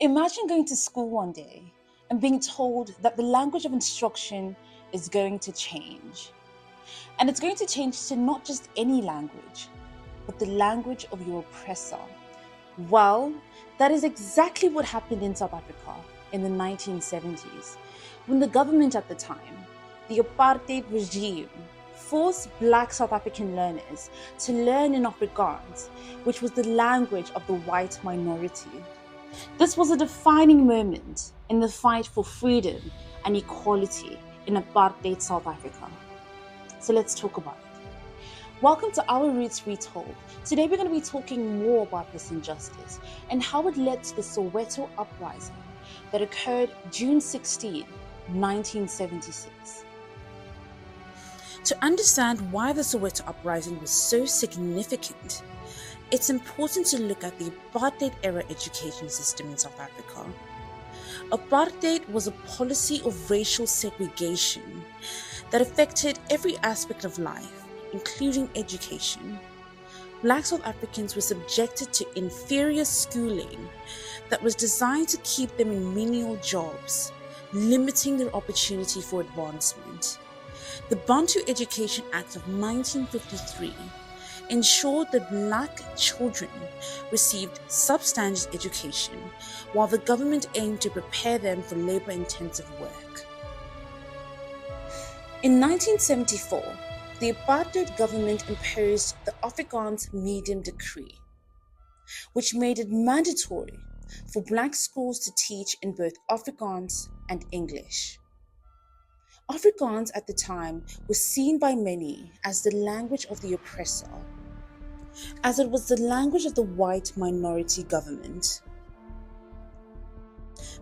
Imagine going to school one day and being told that the language of instruction is going to change. And it's going to change to not just any language, but the language of your oppressor. Well, that is exactly what happened in South Africa in the 1970s, when the government at the time, the Apartheid regime, forced Black South African learners to learn in Afrikaans, which was the language of the white minority. This was a defining moment in the fight for freedom and equality in apartheid South Africa. So let's talk about it. Welcome to Our Roots Retold. Today we're going to be talking more about this injustice and how it led to the Soweto Uprising that occurred June 16, 1976. To understand why the Soweto Uprising was so significant, it's important to look at the apartheid-era education system in South Africa. Apartheid was a policy of racial segregation that affected every aspect of life, including education. Black South Africans were subjected to inferior schooling that was designed to keep them in menial jobs, limiting their opportunity for advancement. The Bantu Education Act of 1953 ensured that Black children received substandard education, while the government aimed to prepare them for labor-intensive work. In 1974, the apartheid government imposed the Afrikaans Medium Decree, which made it mandatory for Black schools to teach in both Afrikaans and English. Afrikaans at the time was seen by many as the language of the oppressor, as it was the language of the white minority government.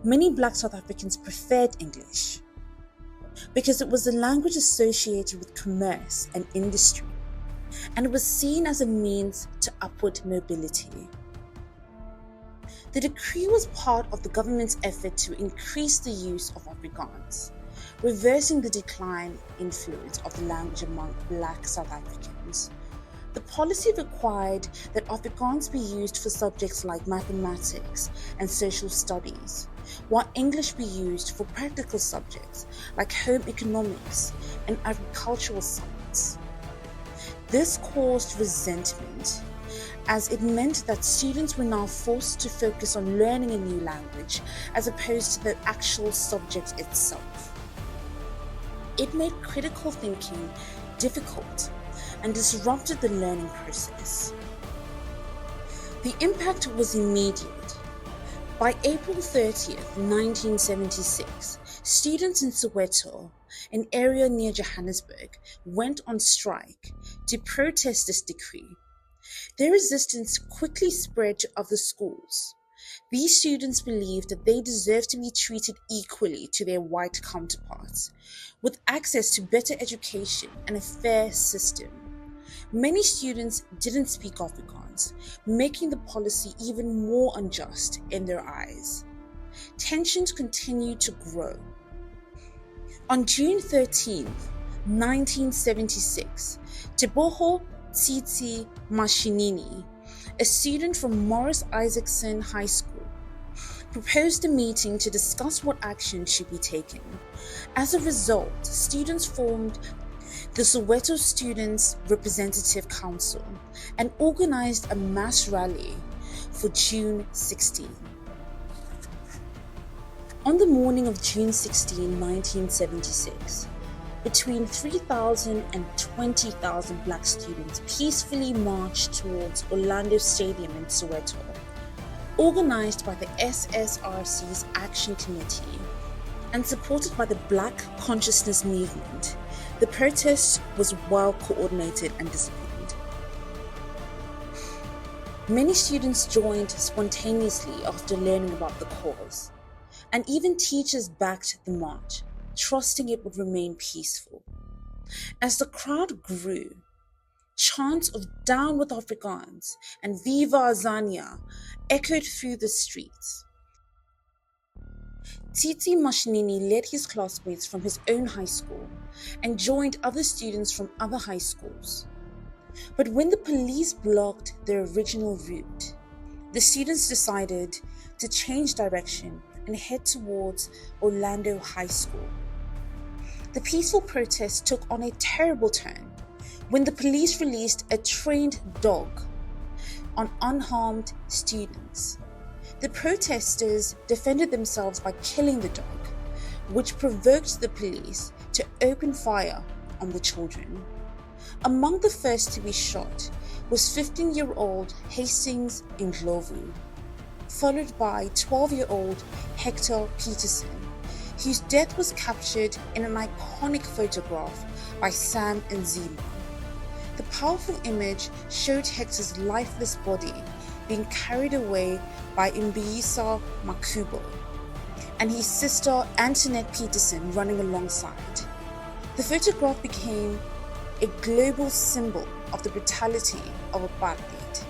Many Black South Africans preferred English because it was the language associated with commerce and industry, and it was seen as a means to upward mobility. The decree was part of the government's effort to increase the use of Afrikaans, reversing the decline influence of the language among Black South Africans. The policy required that Afrikaans be used for subjects like mathematics and social studies, while English be used for practical subjects like home economics and agricultural science. This caused resentment, as it meant that students were now forced to focus on learning a new language as opposed to the actual subject itself. It made critical thinking difficult and disrupted the learning process. The impact was immediate. By April 30th, 1976, students in Soweto, an area near Johannesburg, went on strike to protest this decree. Their resistance quickly spread to other schools. These students believed that they deserved to be treated equally to their white counterparts, with access to better education and a fair system. Many students didn't speak Afrikaans, making the policy even more unjust in their eyes. Tensions continued to grow. On June 13, 1976, Teboho Tsitsi Mashinini, a student from Morris Isaacson High School, proposed a meeting to discuss what action should be taken. As a result, students formed the Soweto Students' Representative Council and organized a mass rally for June 16. On the morning of June 16, 1976, between 3,000 and 20,000 Black students peacefully marched towards Orlando Stadium in Soweto, organized by the SSRC's Action Committee and supported by the Black Consciousness Movement. The protest was well coordinated and disciplined. Many students joined spontaneously after learning about the cause, and even teachers backed the march, trusting it would remain peaceful. As the crowd grew, chants of "Down with Afrikaans" and "Viva Azania" echoed through the streets. Tsitsi Mashinini led his classmates from his own high school and joined other students from other high schools. But when the police blocked their original route, the students decided to change direction and head towards Orlando High School. The peaceful protest took on a terrible turn when the police released a trained dog on unharmed students. The protesters defended themselves by killing the dog, which provoked the police to open fire on the children. Among the first to be shot was 15-year-old Hastings Ndlovu, followed by 12-year-old Hector Peterson, whose death was captured in an iconic photograph by Sam Nzima. The powerful image showed Hector's lifeless body being carried away by Mbuyisa Makubo and his sister Antoinette Peterson running alongside. The photograph became a global symbol of the brutality of apartheid.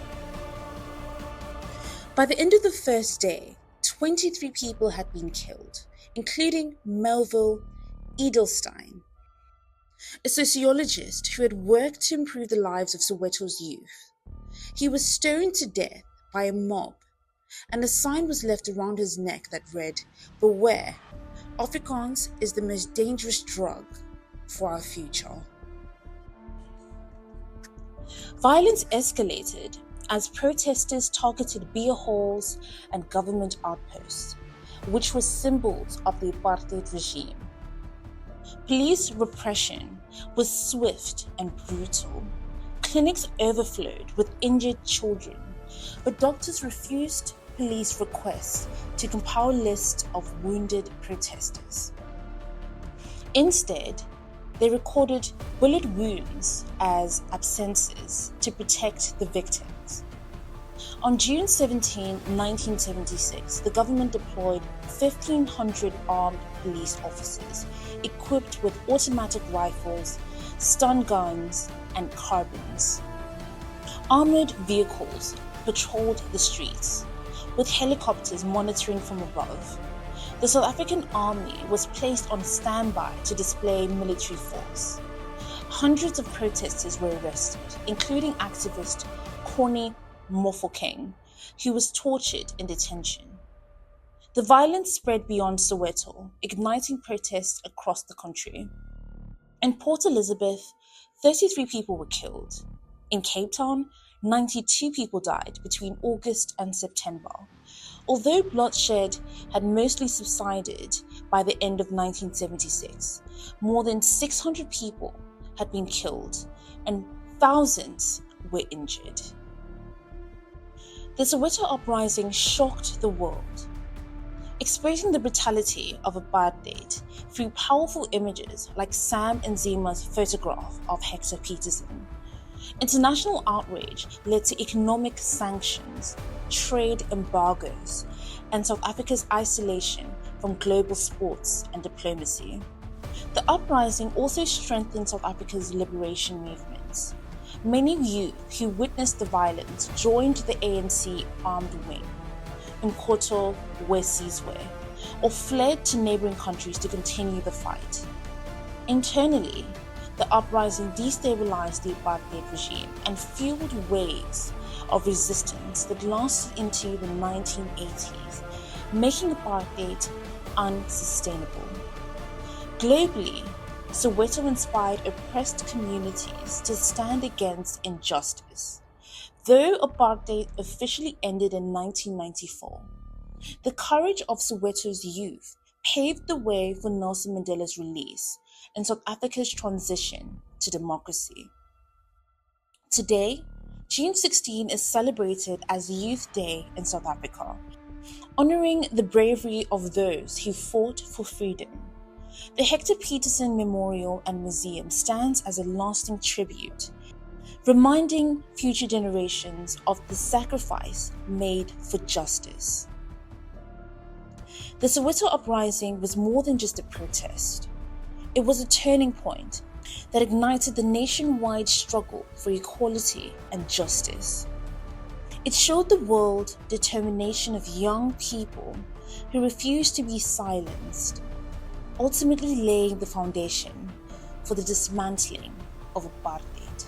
By the end of the first day, 23 people had been killed, including Melville Edelstein, a sociologist who had worked to improve the lives of Soweto's youth. He was stoned to death by a mob, and a sign was left around his neck that read, "Beware, Afrikaans is the most dangerous drug for our future." Violence escalated as protesters targeted beer halls and government outposts, which were symbols of the apartheid regime. Police repression was swift and brutal. Clinics overflowed with injured children, but doctors refused police requests to compile lists of wounded protesters. Instead, they recorded bullet wounds as absences to protect the victims. On June 17, 1976, the government deployed 1,500 armed police officers equipped with automatic rifles, stun guns, and carbines. Armored vehicles patrolled the streets, with helicopters monitoring from above. The South African Army was placed on standby to display military force. Hundreds of protesters were arrested, including activist Connie Mofokeng, who was tortured in detention. The violence spread beyond Soweto, igniting protests across the country. In Port Elizabeth, 33 people were killed. In Cape Town, 92 people died between August and September. Although bloodshed had mostly subsided by the end of 1976, more than 600 people had been killed and thousands were injured. The Soweto Uprising shocked the world, exposing the brutality of apartheid through powerful images like Sam Nzima's photograph of Hector Peterson. International outrage led to economic sanctions, trade embargoes, and South Africa's isolation from global sports and diplomacy. The uprising also strengthened South Africa's liberation movements. Many youth who witnessed the violence joined the ANC armed wing, Umkhonto weSizwe, or fled to neighboring countries to continue the fight. Internally, the uprising destabilized the apartheid regime and fueled waves of resistance that lasted into the 1980s, making apartheid unsustainable. Globally, Soweto inspired oppressed communities to stand against injustice. Though apartheid officially ended in 1994, the courage of Soweto's youth paved the way for Nelson Mandela's release and South Africa's transition to democracy. Today, June 16 is celebrated as Youth Day in South Africa, honoring the bravery of those who fought for freedom. The Hector Peterson Memorial and Museum stands as a lasting tribute, reminding future generations of the sacrifice made for justice. The Soweto Uprising was more than just a protest. It was a turning point that ignited the nationwide struggle for equality and justice. It showed the world determination of young people who refused to be silenced, ultimately laying the foundation for the dismantling of apartheid.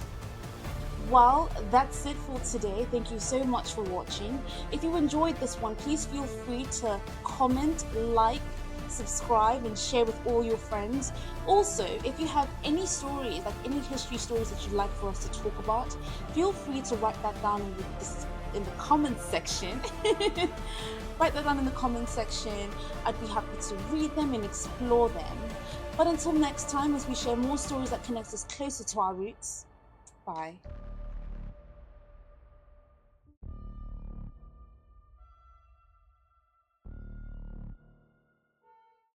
Well, that's it for today. Thank you so much for watching. If you enjoyed this one, please feel free to comment, like, subscribe, and share with all your friends. Also, if you have any stories, like any history stories that you'd like for us to talk about, feel free to write that down in the comments section. Write that down in the comments section. I'd be happy to read them and explore them. But until next time, as we share more stories that connect us closer to our roots, bye.